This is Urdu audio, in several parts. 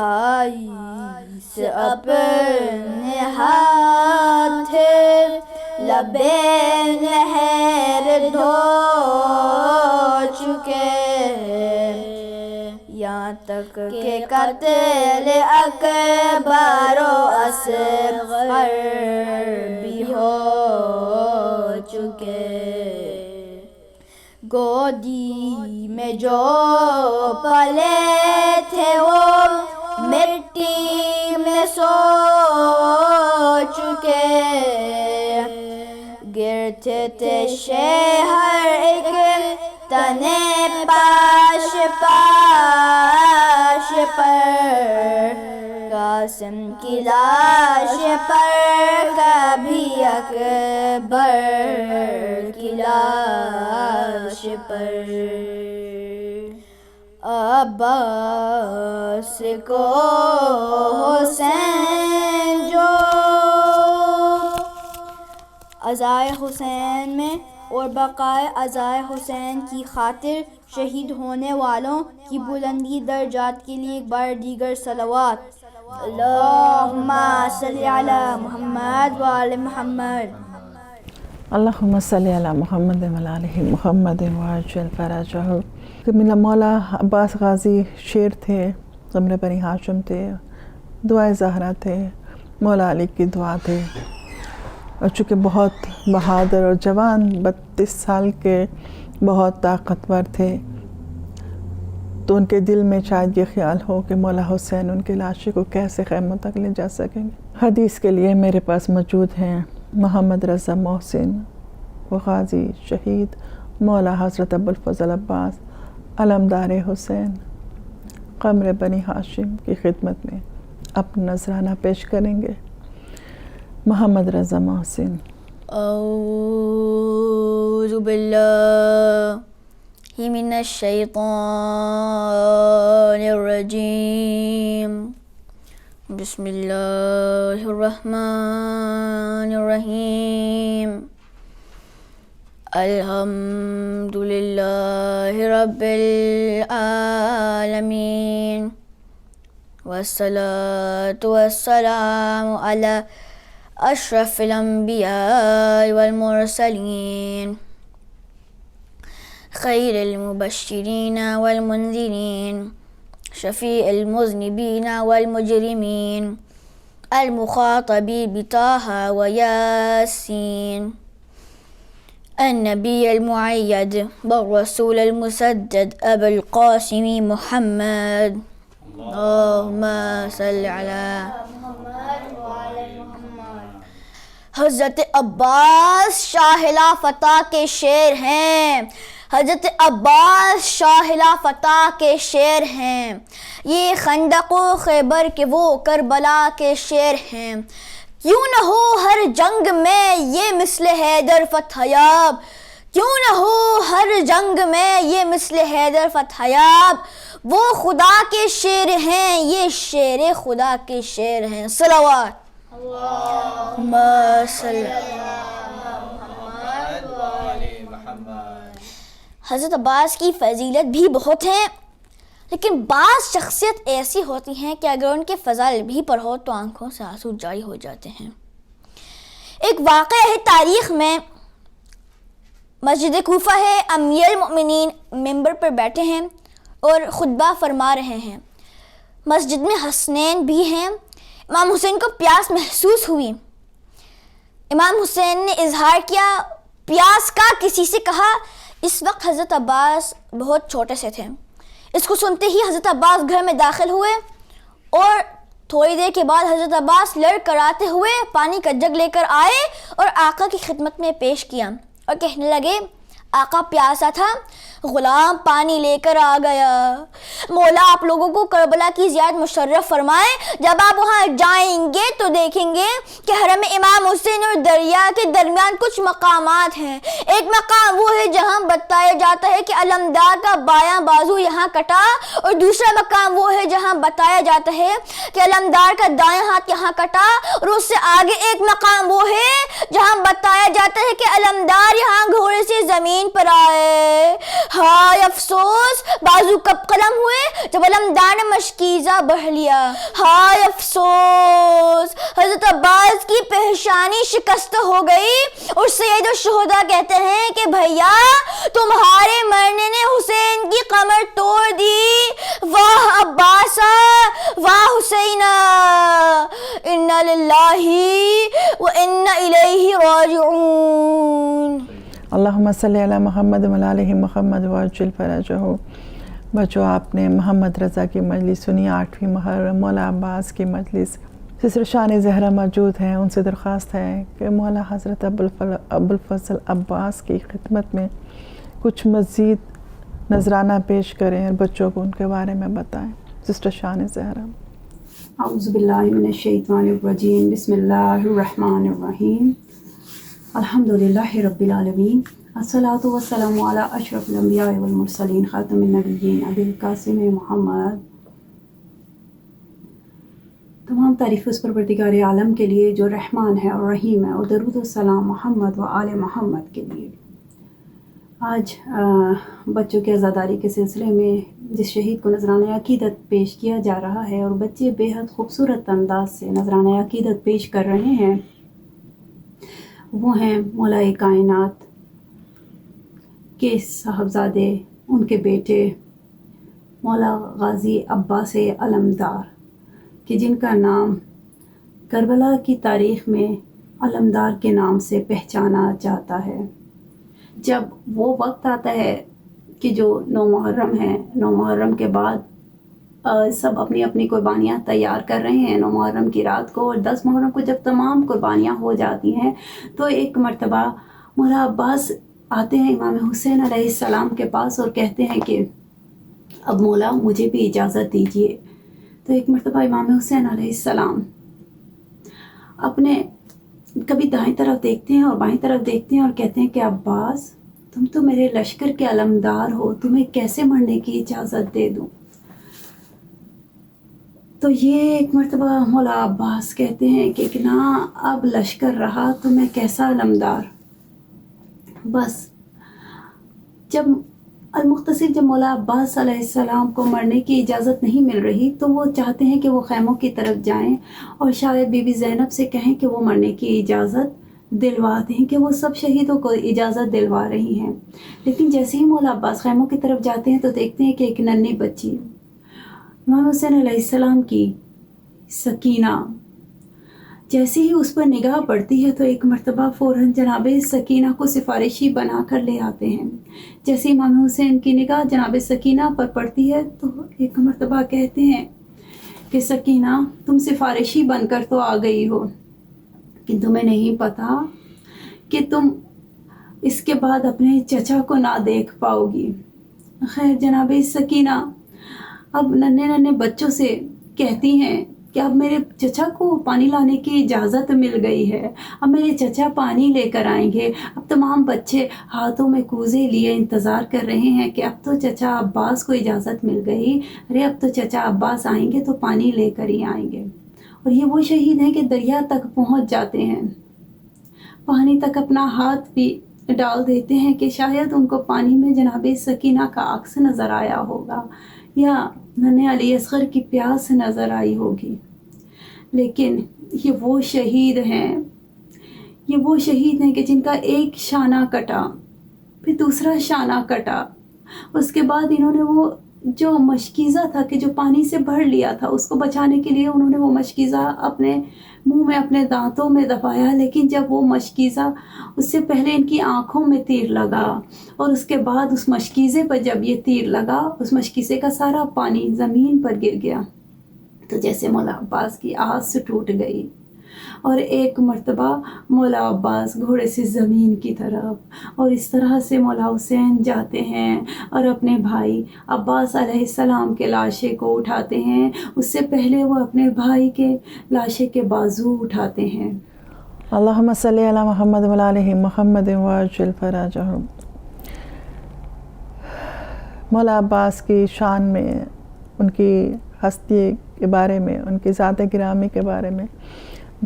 بھائی سے اپنے ہاتھ لبے نہر دھو چکے، یہاں تک کہ قتل اکبر و اصغر بھی ہو چکے، گودی میں جو پلے تھے وہ مٹی میں سو چکے، گرتے تھے شہر ایک تنے پاش پاش پر، قاسم کی لاش پر کبھی اکبر کی لاش پر، عباس کو حسین جو عزائے حسین میں اور بقائے عزائے حسین کی خاطر شہید ہونے والوں کی بلندی درجات کے لیے ایک بار دیگر صلوات، اللہم صلی علی محمد وآل محمد، اللہم صلی علی محمد وآل محمد وعجل فرجہ۔ میرا مولا عباس غازی شیر تھے، غمر بنی ہاشم تھے، دعائے زہرا تھے، مولا علی کی دعا تھے، اور چونکہ بہت بہادر اور جوان 32 سال کے بہت طاقتور تھے، تو ان کے دل میں شاید یہ خیال ہو کہ مولا حسین ان کے لاشے کو کیسے خیموں تک لے جا سکیں گے۔ حدیث کے لیے میرے پاس موجود ہیں محمد رضا محسن، وہ غازی شہید مولا حضرت ابوالفضل عباس علمدار حسین قمر بنی ہاشم کی خدمت میں اپنا نذرانہ پیش کریں گے۔ محمد رضا محسن۔ اعوذ باللہ من الشیطان الرجیم، بسم اللہ الرحمن الرحیم، الحمد للہ رب العالمین، والصلاة والسلام علی اشرف الانبیاء والمرسلین، خیر المبشرین والمنذرین، شفیع المذنبین والمجرمین، المخاطب بطہ ویاسین، النبی المعید والرسول المسدد ابو القاسم محمد، اللہم صلی علی حضرت عباس شاہلا فتح کے شعر ہیں، حضرت عباس شاہلا فتح کے شعر ہیں، یہ خندق و خیبر کے وہ کربلا کے شعر ہیں، کیوں نہ ہو ہر جنگ میں یہ مثل حیدر فتح یاب، کیوں نہ ہو ہر جنگ میں یہ مثل حیدر فتح یاب، وہ خدا کے شعر ہیں، یہ شعر خدا کے شعر ہیں، صلوات اللہم صلی علی محمد۔ حضرت عباس کی فضیلت بھی بہت ہیں، لیکن بعض شخصیت ایسی ہوتی ہیں کہ اگر ان کے فضائل بھی پڑھو تو آنکھوں سے آنسو جاری ہو جاتے ہیں۔ ایک واقعہ ہے تاریخ میں، مسجد کوفہ ہے، امیر المؤمنین ممبر پر بیٹھے ہیں اور خطبہ فرما رہے ہیں، مسجد میں حسنین بھی ہیں، امام حسین کو پیاس محسوس ہوئی، امام حسین نے اظہار کیا پیاس کا، کسی سے کہا، اس وقت حضرت عباس بہت چھوٹے سے تھے، اس کو سنتے ہی حضرت عباس گھر میں داخل ہوئے اور تھوڑی دیر کے بعد حضرت عباس لڑ کر آتے ہوئے پانی کا جگ لے کر آئے اور آقا کی خدمت میں پیش کیا اور کہنے لگے، آقا پیاسا تھا، غلام پانی لے کر آ گیا، مولا آپ لوگوں کو کربلا کی زیارت مشرف فرمائیں، جب آپ وہاں جائیں گے تو دیکھیں گے کہ حرم امام حسین اور دریا کے درمیان کچھ مقامات ہیں، ایک مقام وہ ہے جہاں بتایا جاتا ہے کہ علمدار کا بایاں بازو یہاں کٹا، اور دوسرا مقام وہ ہے جہاں بتایا جاتا ہے کہ علمدار کا دایاں ہاتھ یہاں کٹا، اور اس سے آگے ایک مقام وہ ہے جہاں بتایا جاتا ہے کہ علمدار یہاں گھوڑے سے زمین پر آئے، ہائے افسوس بازو کب قلم ہوئے جب علمدار مشکیزہ بڑھ لیا. ہائے افسوس حضرت عباس کی پیشانی شکست ہو گئی اور سید الشہداء کہتے ہیں کہ بھیا تمہارے مرنے نے حسین کی کمر توڑ دی. واہ عباسا واہ حسینہ انا للہ وانا الیہ راجعون. اللہم صلی علی محمد و علی محمد وعجل فرجہ. بچوں آپ نے محمد رضا کی مجلس سنی 8ویں محرم مولا عباس کی مجلس. سسٹر شان زہرا موجود ہیں، ان سے درخواست ہے کہ مولا حضرت ابوالفضل عباس کی خدمت میں کچھ مزید نذرانہ پیش کریں اور بچوں کو ان کے بارے میں بتائیں. سسٹر شان زہرا. اعوذ باللہ من الشیطان الرجیم بسم اللہ الرحمن الرحیم الحمدللہ رب العالمین الصلاۃ والسلام علی اشرف الانبیاء والمرسلین خاتم النبیین ابی القاسم محمد. تمام تعریف اس پروردگار عالم کے لیے جو رحمان ہے اور رحیم ہے، اور درود و سلام محمد و آل محمد کے لیے. آج بچوں کے عزاداری کے سلسلے میں جس شہید کو نذرانہ عقیدت پیش کیا جا رہا ہے اور بچے بے حد خوبصورت انداز سے نذرانہ عقیدت پیش کر رہے ہیں، وہ ہیں مولا کائنات کے صاحبزادے، ان کے بیٹے مولا غازی عباس علمدار، کہ جن کا نام کربلا کی تاریخ میں علمدار کے نام سے پہچانا جاتا ہے. جب وہ وقت آتا ہے کہ جو 9 محرم ہے، 9 محرم کے بعد سب اپنی اپنی قربانیاں تیار کر رہے ہیں 9 محرم کی رات کو، اور 10 محرم کو جب تمام قربانیاں ہو جاتی ہیں تو ایک مرتبہ مولا عباس آتے ہیں امام حسین علیہ السلام کے پاس اور کہتے ہیں کہ اب مولا مجھے بھی اجازت دیجیے. تو ایک مرتبہ امام حسین علیہ السلام اپنے کبھی دائیں طرف دیکھتے ہیں اور بائیں طرف دیکھتے ہیں اور کہتے ہیں کہ عباس تم تو میرے لشکر کے علمدار ہو، تمہیں کیسے مرنے کی اجازت دے دوں. تو یہ ایک مرتبہ مولا عباس کہتے ہیں کہ نہ اب لشکر رہا تو میں کیسا علمدار. بس جب المختصر جب مولا عباس علیہ السلام کو مرنے کی اجازت نہیں مل رہی تو وہ چاہتے ہیں کہ وہ خیموں کی طرف جائیں اور شاید بی بی زینب سے کہیں کہ وہ مرنے کی اجازت دلوا دیں، کہ وہ سب شہیدوں کو اجازت دلوا رہی ہیں. لیکن جیسے ہی مولا عباس خیموں کی طرف جاتے ہیں تو دیکھتے ہیں کہ ایک ننھی بچی امام حسین علیہ السلام کی سکینہ جیسے ہی اس پر نگاہ پڑتی ہے تو ایک مرتبہ فوراً جناب سکینہ کو سفارشی بنا کر لے آتے ہیں. جیسے امام حسین کی نگاہ جناب سکینہ پر پڑتی ہے تو ایک مرتبہ کہتے ہیں کہ سکینہ تم سفارشی بن کر تو آ گئی ہو، کہ تمہیں نہیں پتا کہ تم اس کے بعد اپنے چچا کو نہ دیکھ پاؤ گی. خیر جناب سکینہ اب ننھے بچوں سے کہتی ہیں کہ اب میرے چچا کو پانی لانے کی اجازت مل گئی ہے، اب میرے چچا پانی لے کر آئیں گے. اب تمام بچے ہاتھوں میں کوزے لیے انتظار کر رہے ہیں کہ اب تو چچا عباس کو اجازت مل گئی، ارے اب تو چچا عباس آئیں گے تو پانی لے کر ہی آئیں گے. اور یہ وہ شہید ہیں کہ دریا تک پہنچ جاتے ہیں، پانی تک اپنا ہاتھ بھی ڈال دیتے ہیں کہ شاید ان کو پانی میں جناب سکینہ کا عکس نظر آیا ہوگا یا ننھے علی اصغر کی پیاس نظر آئی ہوگی. لیکن یہ وہ شہید ہیں، یہ وہ شہید ہیں کہ جن کا ایک شانہ کٹا، پھر دوسرا شانہ کٹا، اس کے بعد انہوں نے وہ جو مشکیزہ تھا کہ جو پانی سے بھر لیا تھا اس کو بچانے کے لیے انہوں نے وہ مشکیزہ اپنے منہ میں اپنے دانتوں میں دبایا. لیکن جب وہ مشکیزہ اس سے پہلے ان کی آنکھوں میں تیر لگا اور اس کے بعد اس مشکیزے پر جب یہ تیر لگا اس مشکیزے کا سارا پانی زمین پر گر گیا تو جیسے مولا عباس کی آس ٹوٹ گئی. اور ایک مرتبہ مولا عباس گھوڑے سے زمین کی طرف، اور اس طرح سے مولا حسین جاتے ہیں اور اپنے بھائی عباس علیہ السلام کے لاشے کو اٹھاتے ہیں. اس سے پہلے وہ اپنے بھائی کے لاشے کے بازو اٹھاتے ہیں. اللہم صلی علی محمد و علی محمد وعجل فرجہ. مولا عباس کی شان میں، ان کی ہستی کے بارے میں، ان کی ذات گرامی کے بارے میں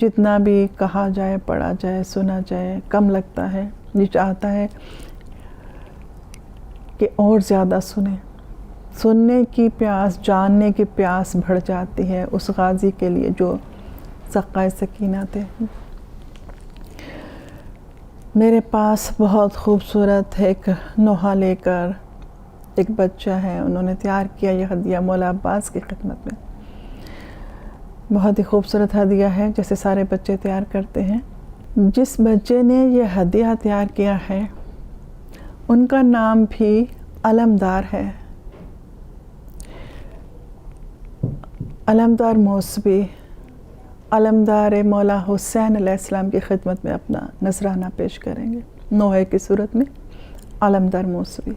جتنا بھی کہا جائے، پڑھا جائے، سنا جائے کم لگتا ہے. یہ چاہتا ہے کہ کہ اور زیادہ سنیں. سننے کی پیاس، جاننے کی پیاس بڑھ جاتی ہے اس غازی کے لیے جو سقائے سکینہ تھے. میرے پاس بہت خوبصورت ایک نوحہ لے کر ایک بچہ ہے، انہوں نے تیار کیا یہ ہدیہ مولا عباس کی خدمت میں. بہت ہی خوبصورت ہدیہ ہے جیسے سارے بچے تیار کرتے ہیں. جس بچے نے یہ ہدیہ تیار کیا ہے ان کا نام بھی علمدار ہے. علمدار موسوی علمدار مولا حسین علیہ السلام کی خدمت میں اپنا نذرانہ پیش کریں گے نوحے کی صورت میں. علمدار موسوی.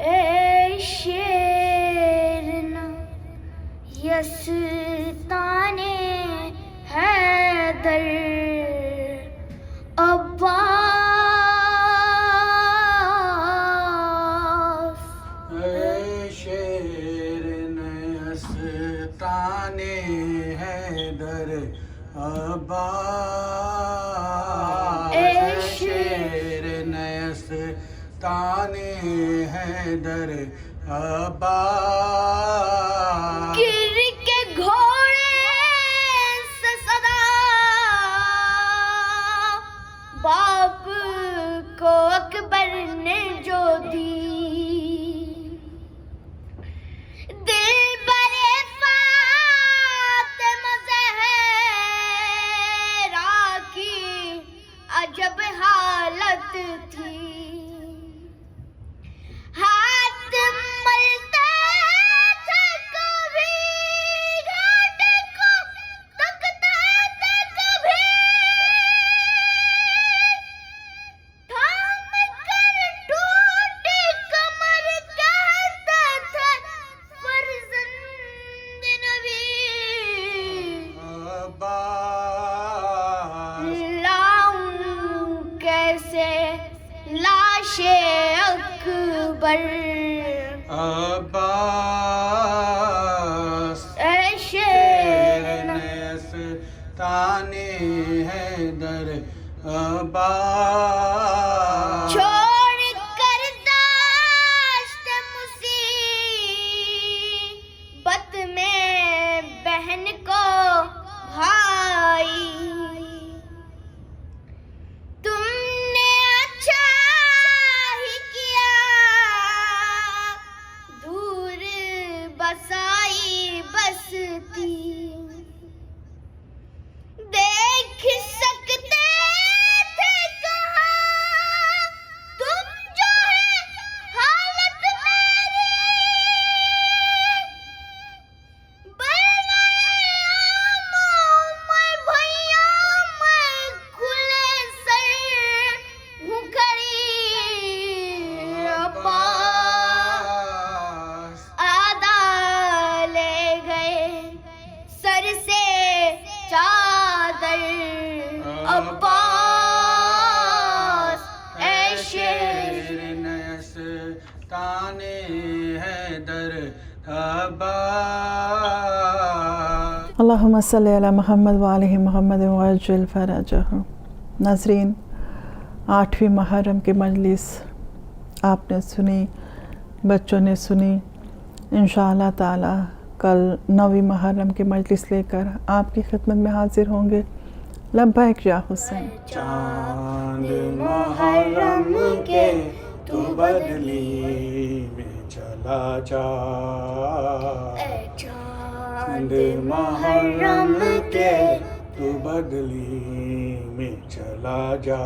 اے شیرنا یستان حیدر عباس، اے شیرنا یستان حیدر عباس، اے شیرنا یستان حیدر عباس. گر کے گھوڑے سے صدا باپ کو اکبر نے جو دی، دل برے فاطمہ زہرا کی عجب حالت تھی. ہاتھ ملتے تھے کبھی گھاٹے کو، تکتے تھے کبھی تھام کر ٹوٹی کمر، کہتے تھے فرزند نبی. عباس لاؤں کیسے لاش اکبر، عباس، اے شیرنا یستان حیدر عباس. چھوڑ کر داشت مصیبت میں بہن کو بھائی، تم نے اچھا ہی کیا دور بسائی بستی. دیکھ سکتے تھے کہاں تم جو ہے حالت میری، میں بھیا میں کھلے سر ہوں کھڑی. عباس، آدھا لے گئے سر سے چادر، عباس، اے شیرنا یستان حیدر عباس. اللہم صلی علی محمد وآلہ محمد وعجل فرجہ. ناظرین، 8ویں محرم کی مجلس آپ نے سنی، بچوں نے سنی. انشاءاللہ تعالی کل 9ویں محرم کی مجلس لے کر آپ کی خدمت میں حاضر ہوں گے. لبیک یا حسین. چاند محرم کے تو بدلی میں چلا جا، چاند محرم کے تو بدلی میں چلا جا.